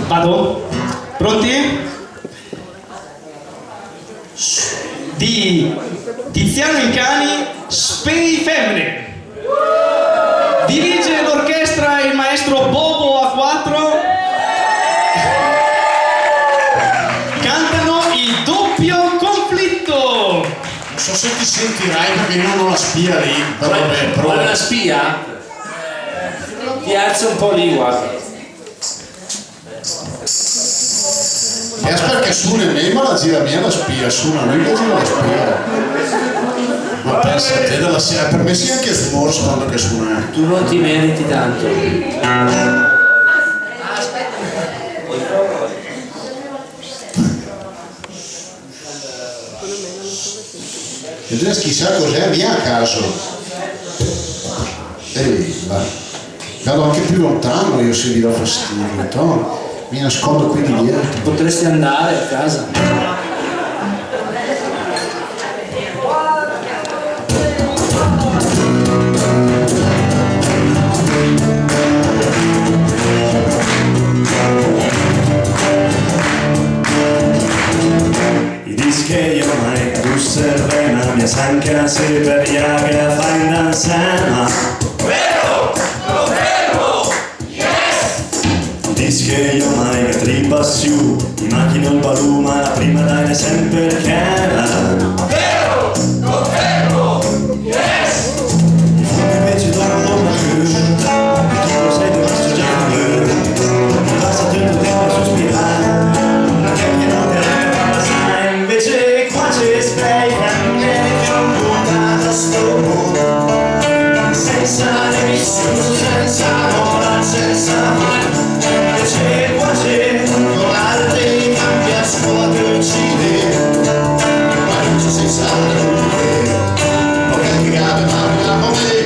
Vado? Pronti? Di Tiziano Incani, Spei Femmine. Dirige l'orchestra il maestro Bobo a 4. Cantano il doppio conflitto. Non so se ti sentirai perché io non ho la spia lì. Però vabbè, Vuoi una spia? Ti alzo un po' lì, guarda. è perché su nemmeno la gira mia la spia, su una lui la gira la spia. Ma pensa a te della sera, per me sia anche smorso quando che suona. Tu non ti meriti tanto. E tu chissà cos'è, via a caso. Vado anche più lontano io se vi do fastidio, no? Mi nascondo qui di dietro. Potresti andare a casa. I dischi io mai tu serena, mia sanca se per iaga fa in danzana. Vero! Confermo! Yes! Dischi io mai che tripassiu, i macchino il baluma, la prima dai sempre chiara. Vero! Confermo! Yes! I fuochi invece dormono ma che tu lo sei di questo genere, mi passa tutto il tempo a sospirare. Invece qua ci spray e ti ho buttato a sto mondo senza nemici, senza mola, senza mai. Invece qua c'è con l'arte cambia scuola e uccide, ma non c'è senza nulla, perché anche grave ma non come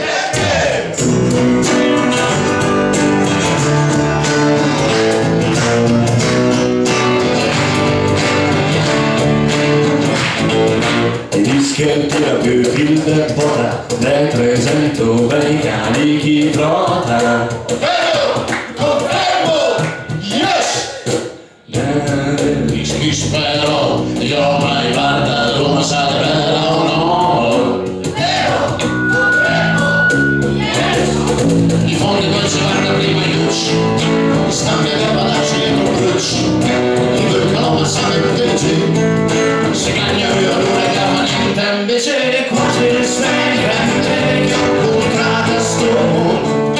che tira più il debota del 300 bei carichi trota. Vero! Confermo! Yes! Mi spero, io mai guarda Roma Sagrada o no? Vero! Confermo! Yes! I fondi non si vanno prima i luci, i stammi a palazzi e con cruci, i due calma sale proteggi, si cagna io non è permanente, invece qua c'è sempre che ho incontrato a sto mondo,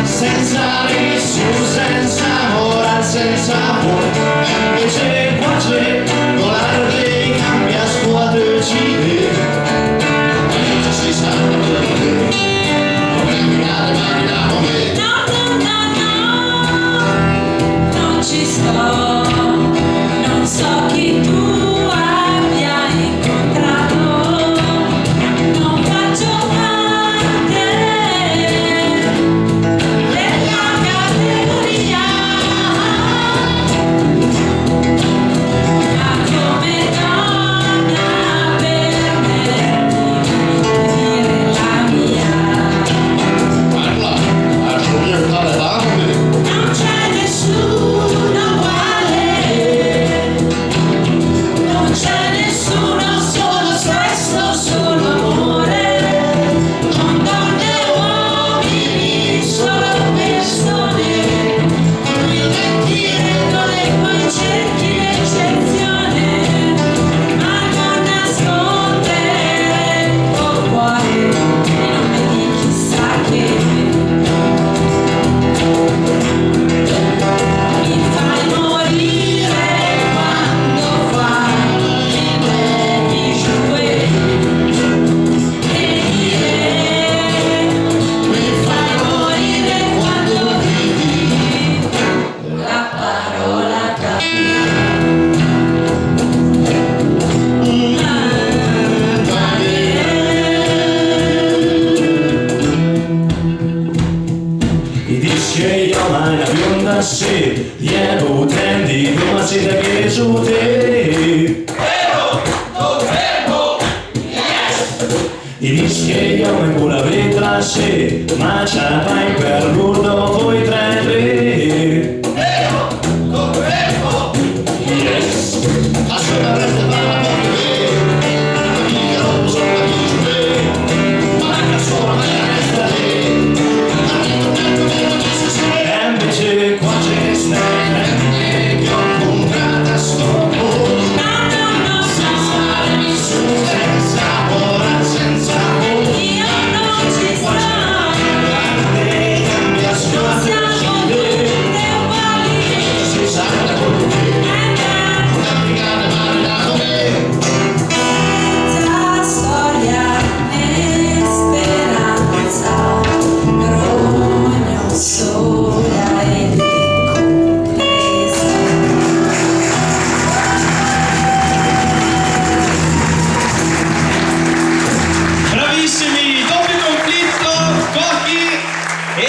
senza rischio, senza moral, senza amore, e invece qua c'è con l'arte cambia squadra e uccide, e non ci si sa perché, come camminare mani da come. Non ci sto, non so chi tu abbia incontrato, non faccio parte della categoria, ma come donna permettimi di dire la mia. Parla, a Giulio Caledane. Non c'è nessuno uguale, non c'è nessuno, solo sesso, solo amore, non donne e uomini, solo persone, il regole poi cerchi l'eccezione, ma non nascondere il tuo cuore, e non vedi chissà che. Mi fai morire quando fai i miei jouet e dire mi fai morire quando vedi la parola I dischi io mai la bionda sì, dietro tendi come si da che su te. Vero! Confermo! Yes! I dici che io in quella vetra sì, ma c'è mai per l'urdo voi tre. Yes. E invece qua ce ne stai, che ho comprato a sto punto. Senza ora, senza Io non ci sto, cambia sguardo. siamo tutte uguali. Si sa da quello che Senza storia né speranza, rogno sola ed incompresa. Bravissimi, doppio conflitto, Cocchi e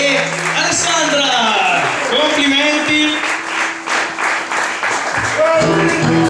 Alessandra. Complimenti.